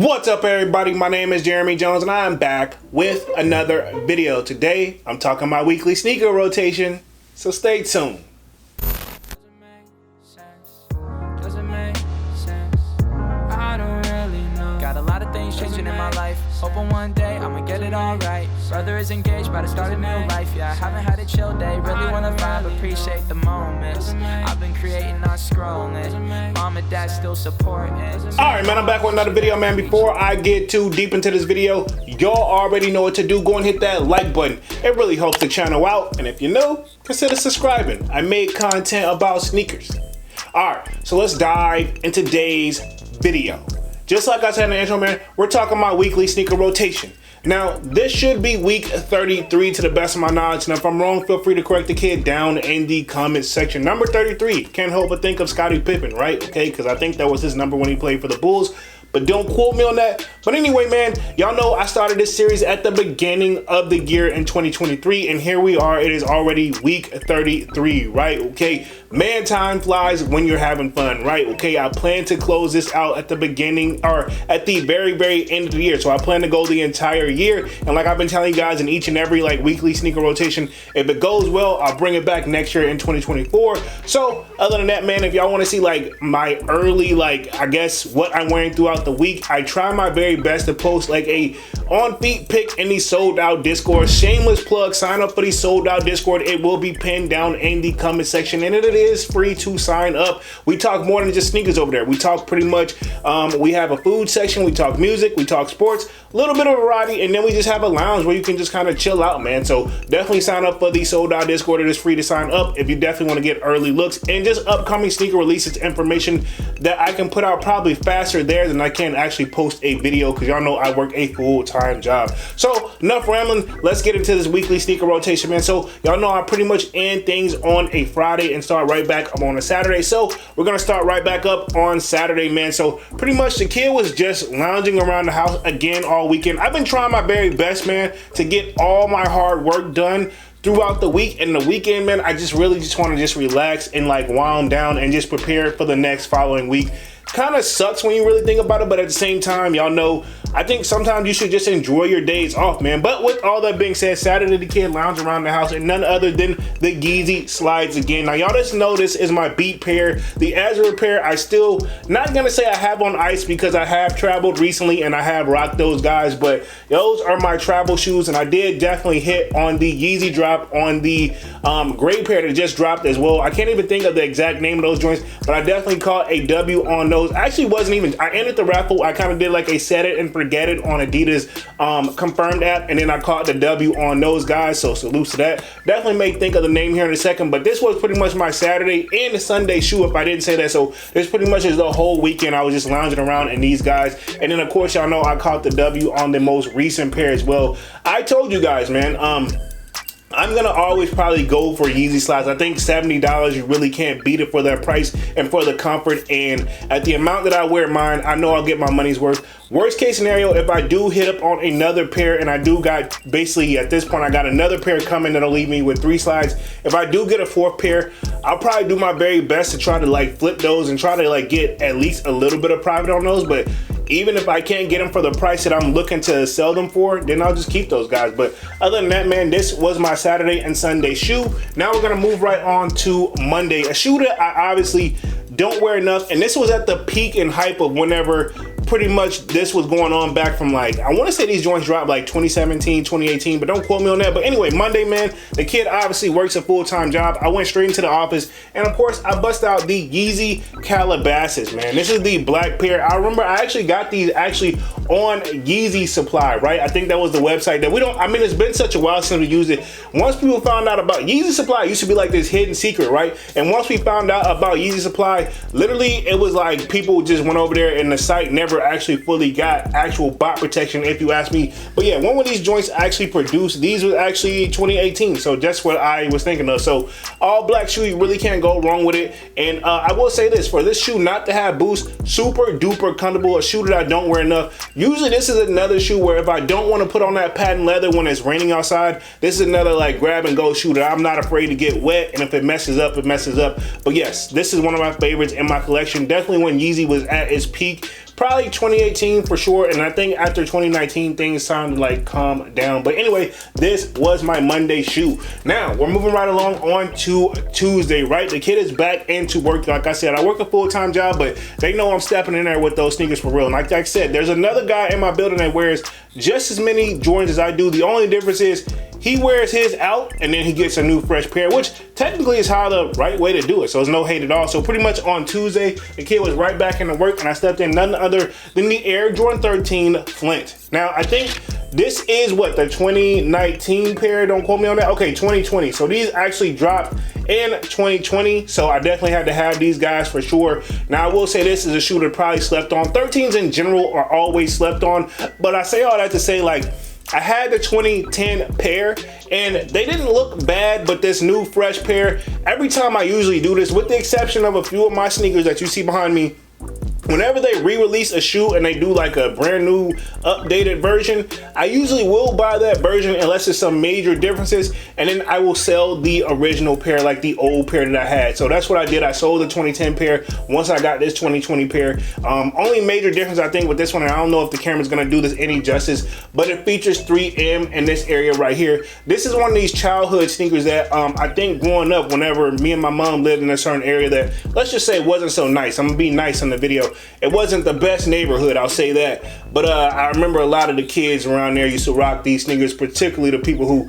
What's up, everybody? My name is Jeremy Jones and I'm back with another video. Today I'm talking my weekly sneaker rotation, so stay tuned. I don't really know. Got a lot of things changing in my life. Hoping one day I'ma get it all right. Brother is engaged, about to start a new life. Yeah, I haven't had a chill day. Really wanna vibe, appreciate the moments. I've been creating, not scrolling. Mom and dad still supporting. Alright, man, I'm back with another video, man. Before I get too deep into this video, y'all already know what to do. Go and hit that like button. It really helps the channel out. And if you're new, consider subscribing. I make content about sneakers. Alright, so let's dive into today's video. Just like I said in the intro, man, we're talking about weekly sneaker rotation. Now, this should be week 33 to the best of my knowledge, and if I'm wrong, feel free to correct the kid down in the comments section. Number 33, can't help but think of Scottie Pippen, right? Okay, because I think that was his number when he played for the Bulls, but don't quote me on that. But anyway, man, y'all know I started this series at the beginning of the year in 2023, and here we are. It is already week 33, right? Okay, man, time flies when you're having fun, right? Okay, I plan to close this out at the beginning or at the very end of the year. So I plan to go the entire year, and like I've been telling you guys in each and every like weekly sneaker rotation, if it goes well, I'll bring it back next year in 2024. So other than that, man, if y'all want to see like my early, like I guess what I'm wearing throughout the week, I try my very best to post like a on feet pick in the sold out Discord. Shameless plug, sign up for the sold out Discord. It will be pinned down in the comment section, and it is free to sign up. We talk more than just sneakers over there. We talk pretty much, we have a food section, we talk music, we talk sports, a little bit of variety, and then we just have a lounge where you can just kind of chill out, man. So definitely sign up for the sold out Discord. It is free to sign up if you definitely want to get early looks and just upcoming sneaker releases, information that I can put out probably faster there than I can actually post a video, because y'all know I work a full-time job. So enough rambling, let's get into this weekly sneaker rotation, man. So y'all know I pretty much end things on a Friday and start right back up on a Saturday. So we're gonna start right back up on Saturday, man. So pretty much the kid was just lounging around the house again all weekend. I've been trying my very best, man, to get all my hard work done throughout the week, and the weekend, man, I just really just want to just relax and like wind down and just prepare for the next following week. Kind of sucks when you really think about it, but at the same time, y'all know, I think sometimes you should just enjoy your days off, man. But with all that being said, Saturday the kid lounged around the house and none other than the Yeezy slides again. Now, y'all just know this is my beat pair. The Azure pair, I still not gonna say I have on ice because I have traveled recently and I have rocked those guys, but those are my travel shoes, and I did definitely hit on the Yeezy drop on the gray pair that just dropped as well. I can't even think of the exact name of those joints, but I definitely caught a W on those. Actually wasn't even, I ended the raffle, I kind of did like a set it and forget it on Adidas confirmed app, and then I caught the W on those guys, so salutes to that. Definitely may think of the name here in a second, but this was pretty much my Saturday and the Sunday shoe if I didn't say that. So this pretty much is the whole weekend I was just lounging around in these guys, and then of course y'all know I caught the W on the most recent pair as well. I told you guys, man, I'm gonna always probably go for Yeezy slides. I think $70, you really can't beat it for that price and for the comfort, and at the amount that I wear mine, I know I'll get my money's worth. Worst case scenario, if I do hit up on another pair, and I do got, basically at this point, I got another pair coming that'll leave me with 3 slides. If I do get a 4th pair, I'll probably do my very best to try to like flip those and try to like get at least a little bit of profit on those. But even if I can't get them for the price that I'm looking to sell them for, then I'll just keep those guys. But other than that, man, this was my Saturday and Sunday shoe. Now we're gonna move right on to Monday. A shoe that I obviously don't wear enough, and this was at the peak and hype of whenever pretty much this was going on back from like, I want to say these joints dropped like 2017, 2018, but don't quote me on that. But anyway, Monday, man, the kid obviously works a full-time job. I went straight into the office, and of course I bust out the Yeezy Calabasas, man. This is the black pair. I remember I actually got these actually on Yeezy Supply, right? I think that was the website that we don't, I mean, it's been such a while since we used it. Once people found out about Yeezy Supply, it used to be like this hidden secret, right? And once we found out about Yeezy Supply, literally it was like people just went over there and the site never actually fully got actual bot protection, if you ask me. But yeah, when were these joints actually produced? These was actually 2018, so that's what I was thinking of. So all black shoe, you really can't go wrong with it. And I will say this, for this shoe not to have boost, super duper comfortable, a shoe that I don't wear enough. Usually this is another shoe where if I don't want to put on that patent leather when it's raining outside, this is another like grab and go shoe that I'm not afraid to get wet, and if it messes up, it messes up. But yes, this is one of my favorites in my collection. Definitely when Yeezy was at its peak, probably 2018 for sure. And I think after 2019, things started to like calm down. But anyway, this was my Monday shoe. Now we're moving right along on to Tuesday, right? The kid is back into work. Like I said, I work a full-time job, but they know I'm stepping in there with those sneakers for real. And like I said, there's another guy in my building that wears just as many Jordans as I do. The only difference is he wears his out and then he gets a new fresh pair, which technically is how the right way to do it. So there's no hate at all. So pretty much on Tuesday, the kid was right back into work and I stepped in none other than the Air Jordan 13 Flint. Now I think this is what, the 2019 pair, don't quote me on that. Okay, 2020. So these actually dropped in 2020. So I definitely had to have these guys for sure. Now I will say this is a shoe that probably slept on. 13s in general are always slept on, but I say all that to say, like, I had the 2010 pair and they didn't look bad, but this new fresh pair, every time I usually do this, with the exception of a few of my sneakers that you see behind me, whenever they re-release a shoe and they do like a brand new updated version, I usually will buy that version unless there's some major differences, and then I will sell the original pair, like the old pair that I had. So that's what I did. I sold the 2010 pair once I got this 2020 pair. Only major difference I think with this one, and I don't know if the camera's gonna do this any justice, but it features 3M in this area right here. This is one of these childhood sneakers that I think growing up, whenever me and my mom lived in a certain area that, let's just say, wasn't so nice. I'm gonna be nice in the video. It wasn't the best neighborhood, I'll say that. But I remember a lot of the kids around there used to rock these sneakers, particularly the people who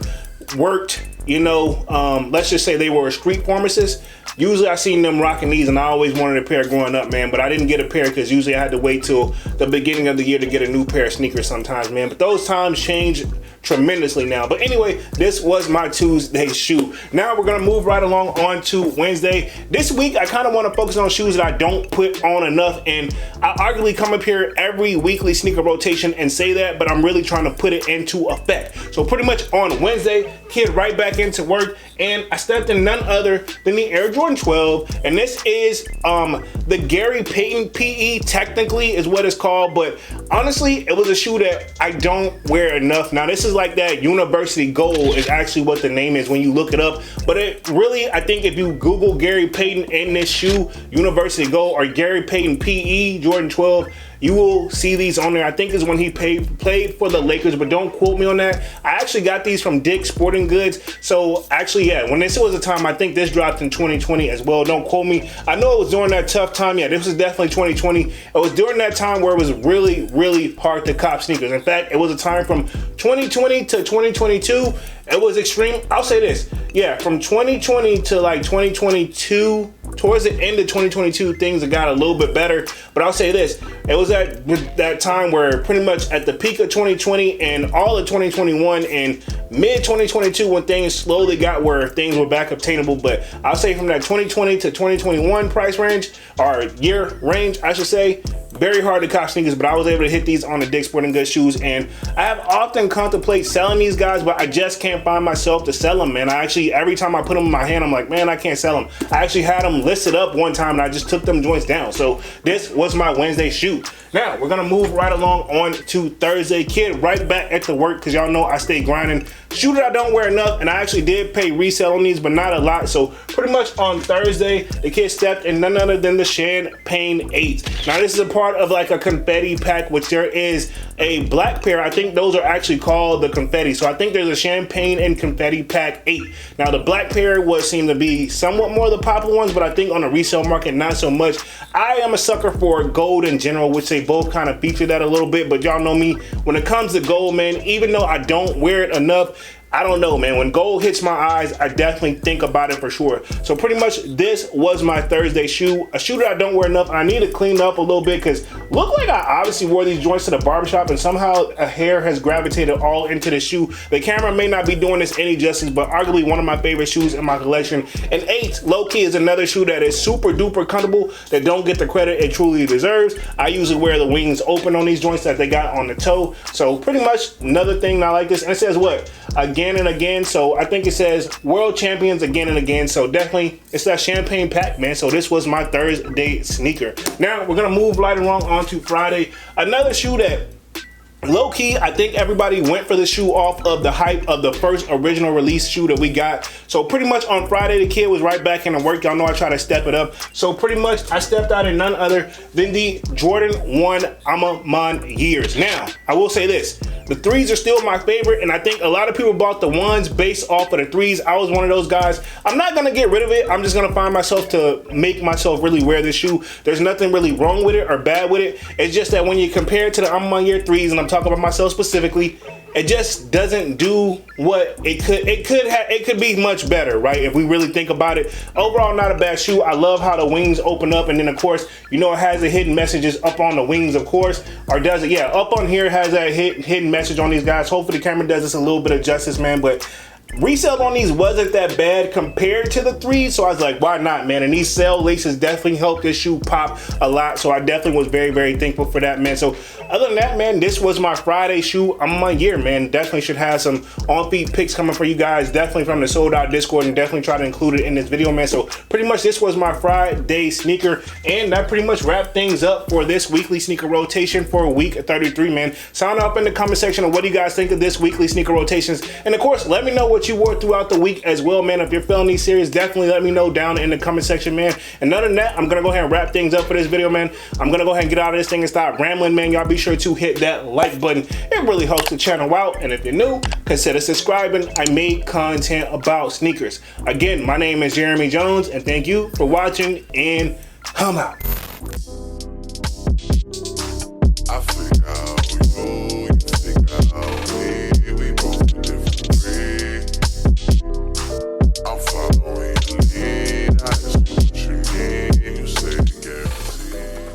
worked, you know, let's just say they were a street pharmacist. Usually I seen them rocking these and I always wanted a pair growing up, man, but I didn't get a pair because usually I had to wait till the beginning of the year to get a new pair of sneakers sometimes, man. But those times change tremendously now. But anyway, this was my Tuesday shoe. Now we're gonna move right along on to Wednesday. This week I kind of want to focus on shoes that I don't put on enough, and I arguably come up here every weekly sneaker rotation and say that, but I'm really trying to put it into effect. So pretty much on Wednesday, kid right back into work, and I stepped in none other than the Air Jordan 12, and this is the Gary Payton PE, technically is what it's called, but honestly it was a shoe that I don't wear enough. Now this is like that University Gold is actually what the name is when you look it up, but it really, I think if you Google Gary Payton in this shoe, University Gold or Gary Payton PE Jordan 12, you will see these on there. I think is when he played for the Lakers, but don't quote me on that. I actually got these from Dick's Sporting Goods. So actually, yeah, when this was a time, I think this dropped in 2020 as well. Don't quote me. I know it was during that tough time. Yeah, this was definitely 2020. It was during that time where it was really, really hard to cop sneakers. In fact, it was a time from 2020 to 2022. It was extreme. I'll say this. Yeah, from 2020 to like 2022, towards the end of 2022, things have got a little bit better. But I'll say this. It was at that time where pretty much at the peak of 2020 and all of 2021 and mid 2022 when things slowly got where things were back obtainable. But I'll say from that 2020 to 2021 price range, or year range, I should say, very hard to cop sneakers, but I was able to hit these on the Dick's Sporting Goods shoes, and I have often contemplated selling these guys, but I just can't find myself to sell them, man. I actually, every time I put them in my hand, I'm like, man, I can't sell them. I actually had them listed up one time, and I just took them joints down. So this was my Wednesday shoe. Now, we're gonna move right along on to Thursday. Kid right back at the work, because y'all know I stay grinding. Shoe that I don't wear enough, and I actually did pay resale on these, but not a lot. So pretty much on Thursday, the kid stepped in none other than the Champagne 8. Now this is a part of like a confetti pack, which there is a black pair. I think those are actually called the confetti. So I think there's a Champagne and confetti pack 8. Now the black pair seem to be somewhat more the popular ones, but I think on the resale market, not so much. I am a sucker for gold in general, which they both kind of feature that a little bit, but y'all know me, when it comes to gold, man, even though I don't wear it enough, I don't know, man. When gold hits my eyes, I definitely think about it for sure. So pretty much this was my Thursday shoe. A shoe that I don't wear enough. I need to clean up a little bit because look like I obviously wore these joints to the barbershop and somehow a hair has gravitated all into the shoe. The camera may not be doing this any justice, but arguably one of my favorite shoes in my collection. And 8, low-key, is another shoe that is super duper comfortable that don't get the credit it truly deserves. I usually wear the wings open on these joints that they got on the toe. So pretty much another thing I like this. And it says what? Again and again. So I think it says world champions again and again. So definitely it's that champagne pack, man. So this was my Thursday sneaker. Now we're gonna move right along onto Friday. Another shoe that low key, I think everybody went for the shoe off of the hype of the first original release shoe that we got. So pretty much on Friday, the kid was right back into work. Y'all know I try to step it up. So pretty much I stepped out in none other than the Jordan 1 Amman Years. Now, I will say this. The 3s are still my favorite, and I think a lot of people bought the 1s based off of the 3s. I was one of those guys. I'm not gonna get rid of it. I'm just gonna find myself to make myself really wear this shoe. There's nothing really wrong with it or bad with it. It's just that when you compare it to the Amman Year 3s, and I'm talking about myself specifically, it just doesn't do what it could. It could be much better, right? If we really think about it. Overall, not a bad shoe. I love how the wings open up, and then of course, you know, it has the hidden messages up on the wings, of course, or does it? Yeah, up on here it has that hidden message on these guys. Hopefully, the camera does this a little bit of justice, man. But resale on these wasn't that bad compared to the 3s, so I was like, why not, man? And these sale laces definitely helped this shoe pop a lot, so I definitely was very, very thankful for that, man. So other than that, man, this was my Friday shoe. I'm my year, man. Definitely should have some on-feet pics coming for you guys, definitely from the Sold Out Discord, and definitely try to include it in this video, man. So pretty much this was my Friday sneaker, and that pretty much wrapped things up for this weekly sneaker rotation for week 33, man. Sound off in the comment section of what do you guys think of this weekly sneaker rotations, and of course, let me know what you wore throughout the week as well, man. If you're feeling these series, definitely let me know down in the comment section, man. And other than that, I'm gonna go ahead and wrap things up for this video, man. I'm gonna go ahead and get out of this thing and stop rambling, man. Y'all be sure to hit that like button. It really helps the channel out, and if you're new, consider subscribing. I make content about sneakers. Again, my name is Jeremy Jones, and thank you for watching, and I'm out.